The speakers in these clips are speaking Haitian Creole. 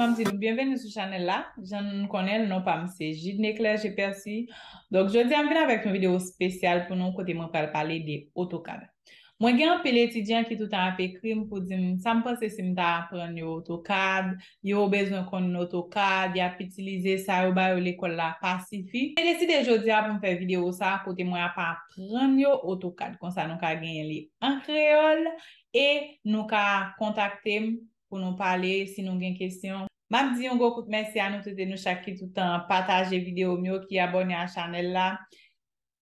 m'a dit bienvenue sur channel là. J'en connais non pas c'est Gilles Claire, j'ai perçu. Donc je dis venir avec une vidéo spéciale pour nous côté moi parler des AutoCAD. Moi j'ai un peu d'étudiants qui tout le temps écrit pour dire ça me pense si m'ta apprendre AutoCAD, yo besoin qu'on AutoCAD, y a utiliser ça au bas l'école là Pacifique. J'ai décidé aujourd'hui pour me faire vidéo ça côté moi pas apprendre AutoCAD comme ça nous ka gagner en créole et nous ka contacter pour nous parler si nous avons une question. M'a dit un gros coup de merci à nous tous nous chaque qui tout le temps partager vidéo mieux qui abonné à la chaîne là.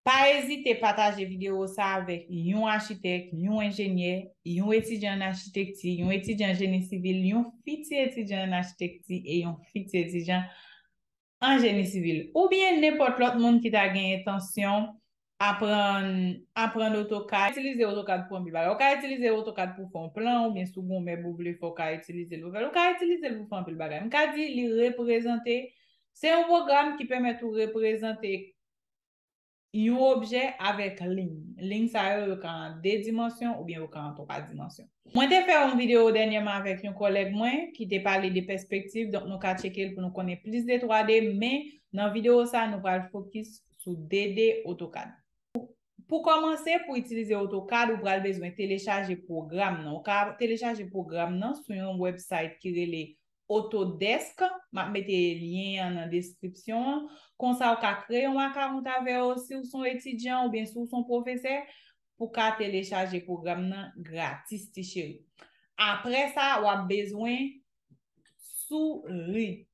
Pas hésiter à partager vidéo ça avec un architecte, un ingénieur, un étudiant en architecture, un étudiant en génie civil, un futur étudiant en architecture et un futur étudiant en génie civil. Ou bien n'importe l'autre monde qui t'a gagné intention apprendre AutoCAD, utiliser AutoCAD pour un bibal. On peut utiliser AutoCAD pour faire un plan ou bien souvent mais vous voulez faut utiliser le on peut utiliser le pour faire un bagage. On peut dire les représenter. C'est un programme qui permet de représenter un objet avec ligne. Ligne ça est en deux dimensions ou bien en trois dimensions. Moi j'ai fait une vidéo dernièrement avec un collègue moi qui t'a parlé des perspectives donc nous avons checker pour nous connaître plus de 3D mais dans la vidéo ça nous va focus sur 2D AutoCAD. Pour commencer, pour utiliser AutoCAD, vous avez besoin de télécharger le programme. Vous pouvez télécharger le programme sur un website qui est Autodesk. Je vais mettre le lien dans la description. Comme ça, vous pouvez créer un account avec aussi ou son étudiant ou bien son professeur pour télécharger le programme gratis. Après ça, vous avez besoin de souris.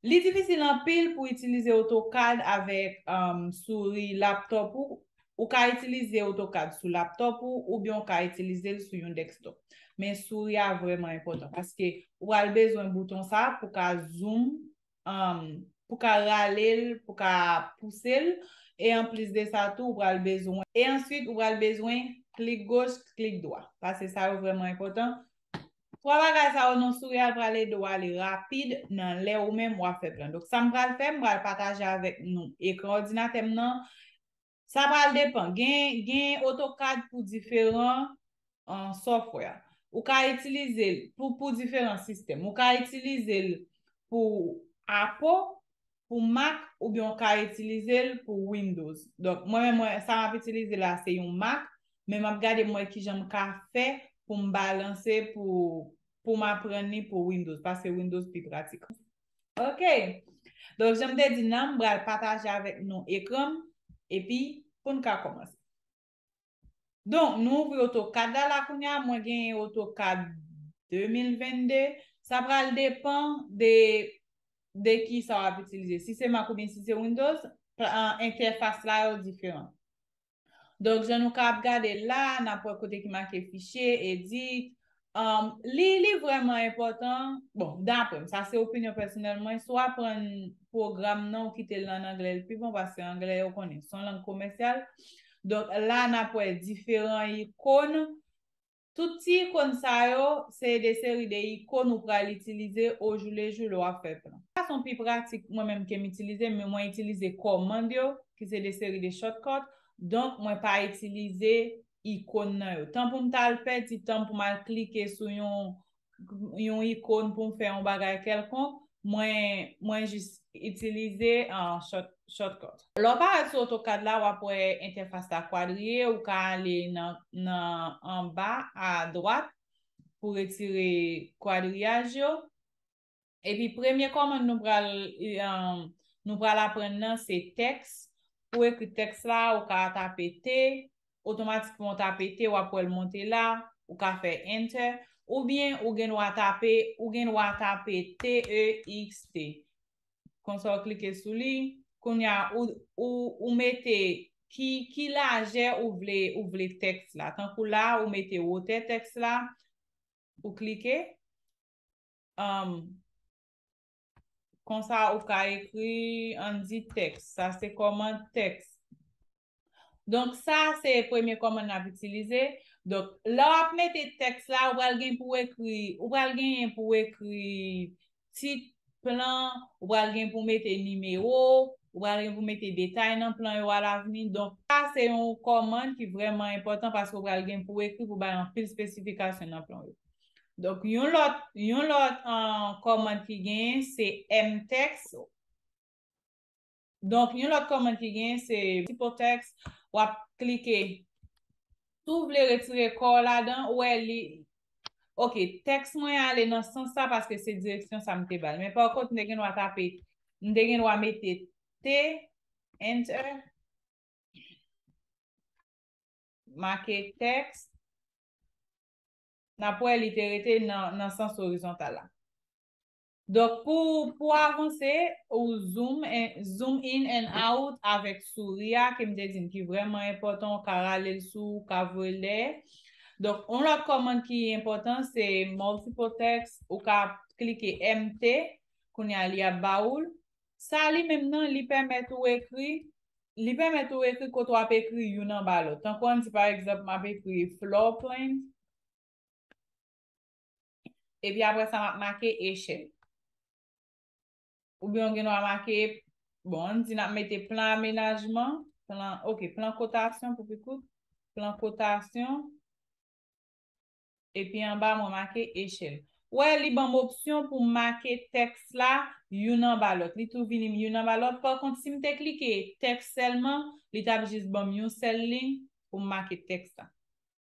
C'est difficile en pile pour utiliser AutoCAD avec souris laptop ou qu'à utiliser AutoCAD sur laptop ou bien qu'à utiliser sur un desktop. Mais souris est vraiment important parce que vous avez besoin d'un bouton ça pour qu'à zoom, pour qu'à râler, pour qu'à pousser et en plus de ça tout vous avez besoin et ensuite vous avez besoin clic gauche, clic droit parce que ça est vraiment important. Pour avoir ça on souris pour aller doit aller rapide dans les ou même moi faire plan. Donc ça me va le faire, me va partager avec nous et coordinateur non ça va dépendre. Gain AutoCAD pour différents software. Ou ka utiliser pour différents systèmes. Ou ka utiliser pour Apple, pour Mac ou bien on ka utiliser pour Windows. Donc moi ça m'a utiliser là c'est un Mac, mais m'a regarder moi qui j'aime ka faire pour me balancer pour m'apprendre pour Windows parce que Windows plus pratique. OK. Donc j'aime te dire non, je partager avec nous écran et puis pour nous commencer. Donc nous ouvrons AutoCAD là la kounya moi gagne AutoCAD 2022, ça va dépend de qui ça va utiliser. Si c'est Mac ou bien si c'est Windows, interface là est différent. Donc, je nous cap regarder là, n'importe côté qui marque fichier, edit. Li vraiment important. Bon, d'après, ça c'est opinion personnellement. Soit prendre programme non qui te en anglais le plus bon parce que anglais on connaît son langue commerciale. Donc là, n'a pas différents icônes. Tout ces icônes ça yo, c'est des séries d'icônes ou pour l'utiliser au jour le jour à faire plan. Ça sont plus pratiques moi-même que m'utiliser mais moi utiliser commande qui c'est des séries de shortcuts. Donc moi pas utiliser icône nan. Tant pour m'ta le faire, tant pour mal cliquer sur une icône pour me faire un bagage quelconque, moi juste utiliser un shortcut. Lò pa sur AutoCAD là, ou après interface à quadriller ou ka aller en bas à droite pour retirer quadrillage. Et puis, premier commande nous pral apprendre c'est texte. Pour écrire texte là, ou ka taper T, automatiquement taper T ou après le monter là, ou ka faire enter, ou bien ou gen taper TEXT. Comme ça, cliquez sur lui. Qu'on y a ou mettez qui largeur ou vle texte là. Tant que là, ou mettez hauteur texte là, ou cliquez. Comme ça, ou ka écrit on dit texte. Ça, c'est comment texte. Donc, ça, c'est le premier comment on a utilisé. Donc, là, on mettez texte là, ou va pour écrire titre, plan, ou pour mettre numéro, ou pour mettre détail dans le plan à l'avenir. Donc, ça, c'est une commande qui est vraiment important parce que vous pour écrire pour une pile spécification dans le plan. Donc, yon lot commande qui gagne, c'est mtext. Donc, yon lot commande qui gagne, c'est typotext. Ou cliquer. Tout vle retirer corps là-dedans, ou elle OK, texte moi aller dans ce sens ça parce que c'est direction ça me te bal. Mais par contre, nous va taper, nous va mettre T, enter, marquer texte, n'a pas littérature dans sens horizontal là. Donc, pour avancer, ou zoom in and out avec souris, qui me dit qui est vraiment important, car aller sous, car voler. Donc, on la commande qui est important, c'est multiple text, ou ka cliquer MT, qu'on y a li a baoul. Ça, li maintenant, li permet ou écrit, quand on a écrit yon en bas l'autre. Tant qu'on dit, par exemple, m'a écrit floor plan, et puis après ça, m'a marqué échelle. Ou bien, on a marqué, bon, on dit, n'a mette plan aménagement, plan cotation, pour écoute, plan cotation, et puis en bas, on marqué échelle. Ouais, li bon option pour marquer texte là, yon en bas l'autre. Li tout vini yon en bas l'autre. Par contre, si m'te cliquer texte seulement, li tab juste bon yon seul ligne pour marquer texte là.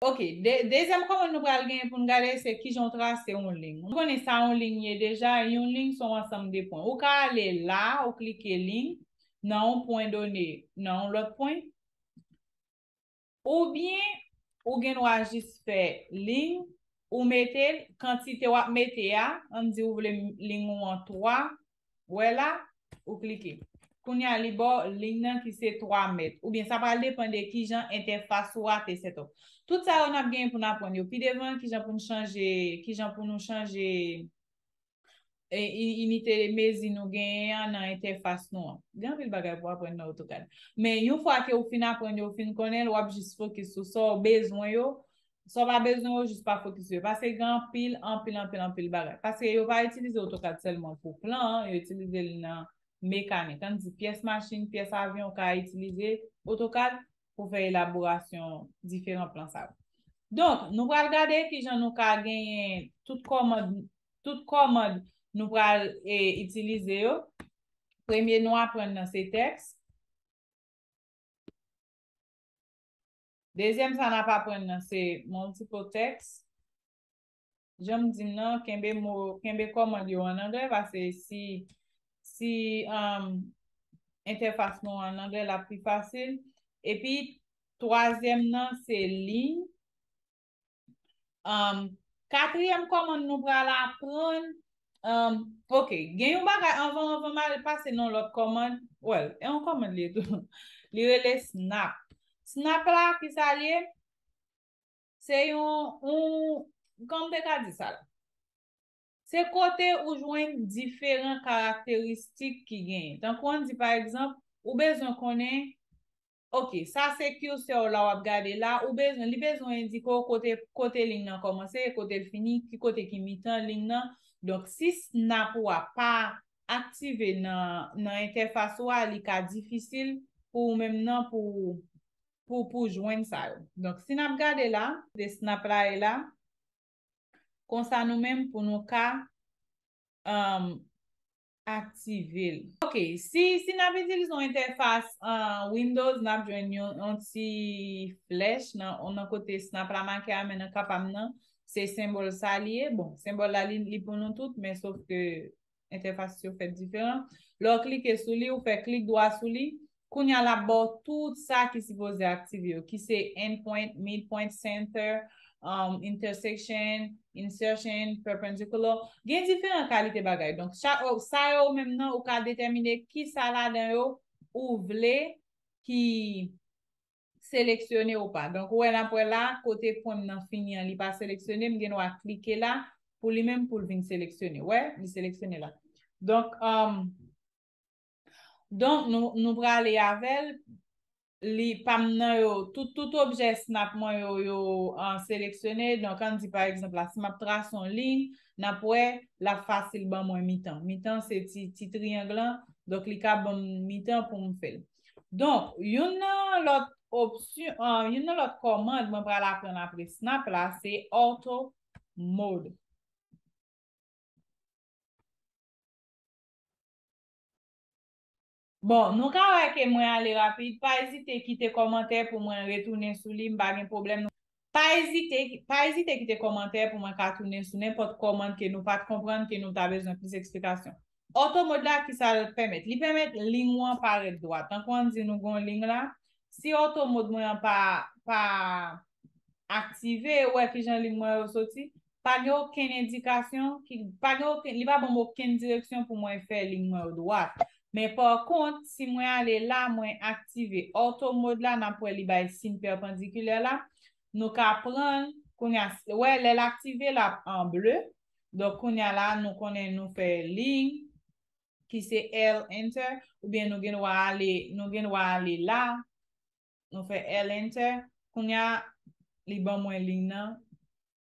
OK, deuxième comment nous pral gagner pour nous garder c'est qui j'ont tracé en ligne. On connaît ça en ligne déjà, une ligne sont ensemble des points. Ou ka aller là, ou cliquer ligne, non point donné, non l'autre point. Ou bien ou gen ou juste faire ligne ou mettez quantité ou mettez a, on dit ou voulez ligne ou en 3, voilà, ou cliquez. Qu'on y a li bo ligne qui c'est 3 mètres ou bien ça va dépendre de qui genre interface ou à setup. Tout ça on a bien pour nous apprendre. Puis devant qui genre pour nous changer imiter mezi nou gen nan interface nou. Gen pil bagay pou apren nan AutoCAD. Men yon fwa ke ou fin apren yo fin konen, wap jist fokus sou so bezwen yo. So pa bezwen yo, jist pa fokus yo. Pase gen pil bagay. Pase yo pa itilize AutoCAD selman pou plan, yo itilize li nan mekanik. An di piyes machine, piyes avyon ka itilize AutoCAD pou fe elaborasyon diferent plan sa. Donc, nou pral gade ki jan nou ka genyen tout commode nous pral utiliser yo. Premier nous apprendre dans ces textes. Deuxième ça n'a pas apprendre dans ces multiple text. J'aime dire non kembe commande yo en anglais parce que si interface nous en anglais la plus facile. Et puis troisième non c'est ligne. Quatrième commande nous pral apprendre OK, gen yon bagay avant mal passer non l'autre commande. Well, et on commande li tout. Li rele snap. Snap là qui ça lié? C'est comme te ka di ça là. C'est côté où joindre différentes caractéristiques qui gagnent. Donc on dit par exemple, ou besoin connaît OK, ça c'est curseur là ou regarder là ou besoin li besoin indiquer côté ligne nan commencer, côté fini, qui côté qui mi-temps ligne nan. Donc si snap ou pas activé dans interface ou li ka difficile pour même nan pour joindre ça. Donc si n'a regarder là, de snap là et là comme ça nous même pour nous ka activer. OK, si n'a utilisé une interface Windows, n'a joindre un petit flèche on a côté snap la marqué amène capable nan, c'est symbole ça lié. Bon, symbole là li pour nous toutes mais sauf que interface fait différent. Là cliquer sur lui ou fait clic droit sur lui, qu'on y a là-bas tout ça qui supposé activer qui c'est endpoint, midpoint, center, intersection, insertion, perpendicular, gen différentes qualités bagay. Donc, ça yo même nan ou ka déterminer qui ça là dans yo ou vle qui sélectionner ou pas. Donc, ou après là, côté point nan fini, li pas sélectionné, m'gen ou cliquer là pour lui même pour venir sélectionner. Ouais, il sélectionner là. Donc, nous pral aller avec li pam nan yo tout objet snap moi yo sélectionné. Donc on dit par exemple la snap trace en ligne n'a pas la facile ban moi mi-temps c'est petit triangle donc li ka bon mi-temps pour me faire. Donc yon l'autre option yon l'autre commande moi pral apprendre après snap là c'est auto mode. Bon, nou ka wè ke mwen ale rapide, pa ezite kite komentè pou mwen retounen sou li, mba gen problem. Pa ezite kite komentè pou mwen katounen sou n'importe comment ke nou pat kompran ke nou ta bezon plus eksplikasyon. Auto mode la ki sa l permet. Li permet ling wan paret doat. Tan kon di nou gon ling la, si auto mode mwen pa aktive, wè ki jan ling mwen yo soti, pa gen oken indikasyon, li pa bon oken direksyon pou mwen fè ling mwen yo doat. Men par kont, si mwen ale la, mwen aktive auto mode la, nan pou li bay sin perpendikule la, nou ka pran, wè lè l'aktive la en bleu, donc kounya la, nou konen nou fè ling, ki se L enter, ou bien nou gen wale la, nou fè L enter, kounya li ban mwen ling nan,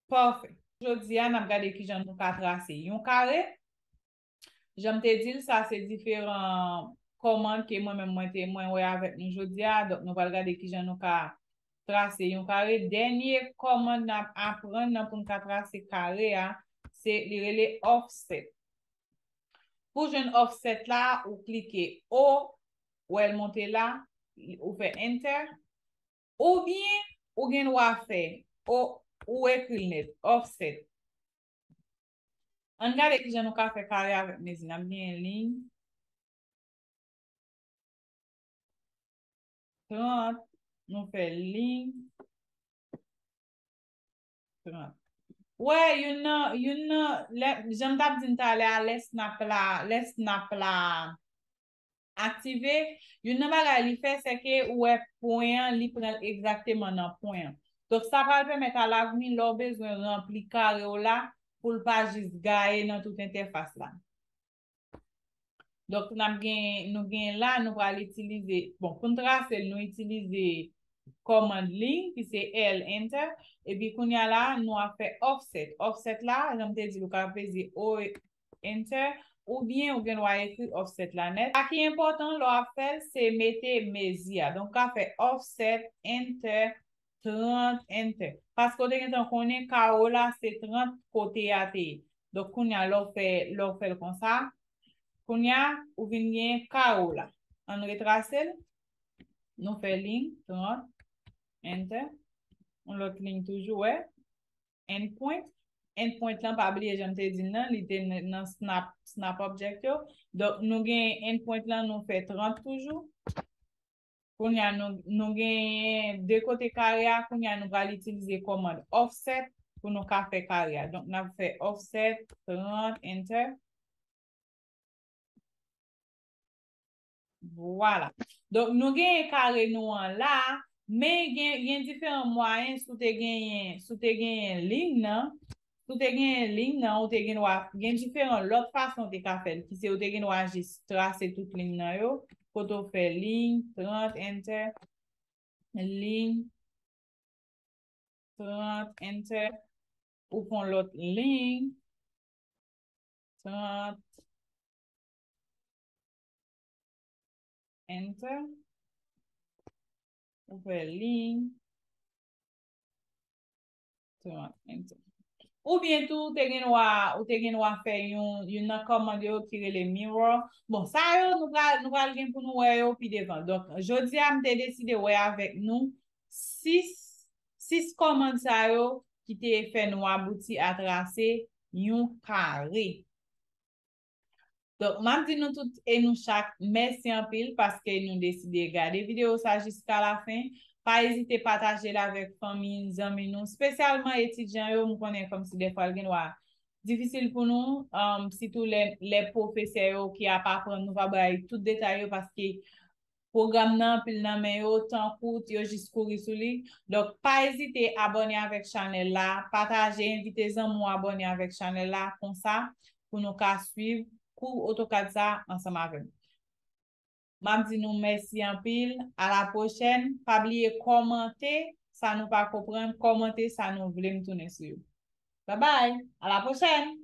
parfait. Jodi an ap gade ki jan nou ka trase. Yon kare, jam te dil sa se diferent komand ke mwen wè avèk nou jodi an, donc nou val gade ki jan nou ka trase yon kare. Denye komand nan apren nan pou nou ka trase kare a, se li rele offset. Pou jen offset la, ou klike O, ou el monte la, ou fe enter, ou bien, ou gen wafè, ou ekri net, offset. An gade ki jen nou ka fe kare avèk mezi, nan bien ling. 30, nou fe ling. 30. Ouais, j'aime tap din tale a les snap la aktive, yon nan bagay li fe se ke ouè poyen li pren exactement nan poyen. Donc sa pral permet a l'avni lò bezwen rempli kare ou la pou l'pa jis gaye nan tout interface la. Donc nou gen la, nou pral itilize, bon, pou n'trase nou itilize command ling, ki se L enter, et puis kounya la, nou a fait offset. Offset la, j'aime te di lou ka pezi O enter, ou bien ou gen wè ekri offset la net. A ki important lò a fèl, se mette mezi a. Donc ka fè offset enter 30 enter. Pas kote gen tan konen ka o la, se 30 kote a te. Donc kounya lò fèl kon sa. Kounya ou vin gen ka o la. An retrasel, nou fè ling 30 enter. On lot ling toujou, ouais. Endpoint. Endpoint lan pa bliye jam te di nan, li te nan snap object yo. Donc, nou gen endpoint lan nou fe 30 toujou. Kounya nou gen de kote karya, kounya nou va l'utilize command offset pou nou ka fe karya. Donc, nou fe offset 30 enter. Voilà. Donc, nou gen kare nou an la, mais gen diferent moyen sou te gen ling nan, ou te gen diferent lot fason te ka fel, ki se ou te gen wajis trase tout ling nan yo, koto fe ling, 30, enter, ling, 30, enter, ou fon lot ling, 30, enter, ou fe ling, 30, enter. Ou bientou, ou te gen wap fè yon nan komande yo kire le mirror. Bon, sa yo nou pral gen pou nou wè yo pi devan. Donk, jodi am te deside wè avèk nou 6 komande sa yo ki te fè nou abouti a trase yon kare. Donk, mam di nou tout e nou chak mersi an pil paske nou deside gade video sa jiska la fin. Pa ezite pataje la vek fami, zami nou, spesyalman etidyan yo, mou konen kom si defal gen wak. Difisil pou nou, sitou le profese yo ki ap apren nou va bay tout detay yo paske program nan pil nan men yo, tan kout, yo jis kouri sou li. Dok, pa ezite abone avek chanel la, pataje, invite zan mou abone avek chanel la, kon sa, pou nou ka suiv, kou AutoCAD sa, ansama avem. Mam di nou mersi an pil, a la pochen, pa bliye komante, sa nou pa kopren, komante sa nou vle mtounen sou yo. Bye bye, a la pochen!